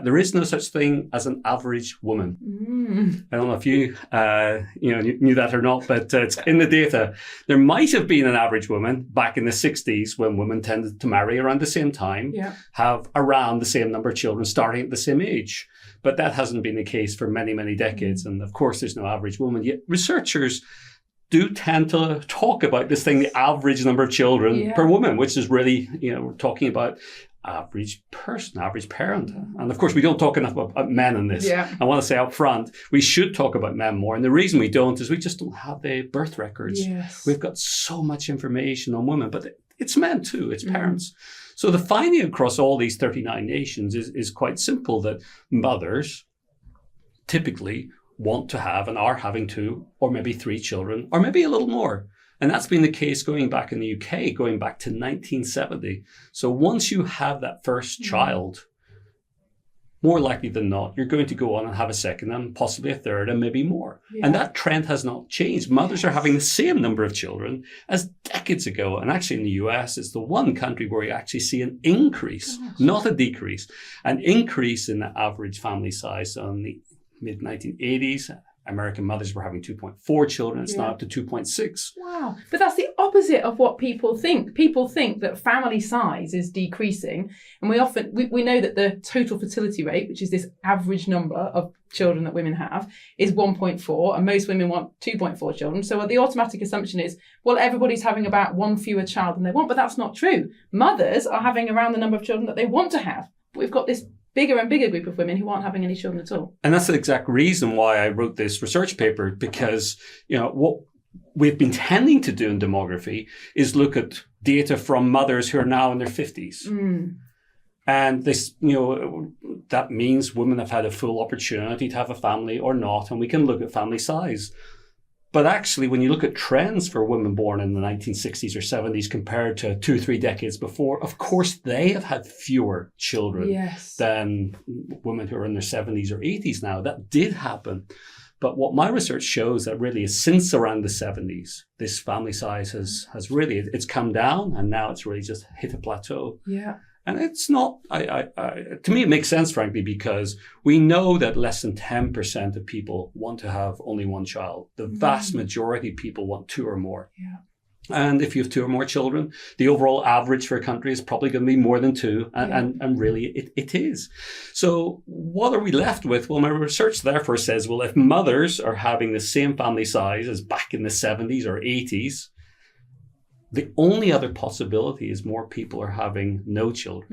that there is no such thing as an average woman. I don't know if you knew that or not, but it's in the data. There might have been an average woman back in the 60s when women tended to marry around the same time, have around the same number of children starting at the same age. But that hasn't been the case for many, many decades. And of course, there's no average woman. Yet researchers do tend to talk about this thing, the average number of children per woman, which is really, we're talking about average person, average parent. And of course, we don't talk enough about men in this. I want to say up front, we should talk about men more. And the reason we don't is we just don't have the birth records. We've got so much information on women, but it's men too, it's parents. So the finding across all these 39 nations is quite simple, that mothers typically want to have and are having 2 or maybe 3 children, or maybe a little more. And that's been the case going back in the UK, going back to 1970. So once you have that first child, more likely than not, you're going to go on and have a second and possibly a third and maybe more. And that trend has not changed. Mothers are having the same number of children as decades ago. And actually in the US, it's the one country where you actually see an increase, not a decrease, an increase in the average family size. So in the mid-1980s, American mothers were having 2.4 children. It's now up to 2.6. Wow. But that's the opposite of what people think. People think that family size is decreasing. And we know that the total fertility rate, which is this average number of children that women have, is 1.4. And most women want 2.4 children. So the automatic assumption is, well, everybody's having about 1 fewer child than they want. But that's not true. Mothers are having around the number of children that they want to have. We've got this bigger and bigger group of women who aren't having any children at all. And that's the exact reason why I wrote this research paper, because, what we've been tending to do in demography is look at data from mothers who are now in their 50s. And this, that means women have had a full opportunity to have a family or not, and we can look at family size. But actually, when you look at trends for women born in the 1960s or 70s compared to 2-3 decades before, of course, they have had fewer children than women who are in their 70s or 80s now. That did happen. But what my research shows that really is since around the 70s, this family size has really, it's come down, and now it's really just hit a plateau. And it's not, to me, it makes sense, frankly, because we know that less than 10% of people want to have only 1 child. The vast majority of people want 2 or more. And if you have 2 or more children, the overall average for a country is probably going to be more than 2. And really, it is. So what are we left with? Well, my research therefore says, well, if mothers are having the same family size as back in the 70s or 80s, the only other possibility is more people are having no children.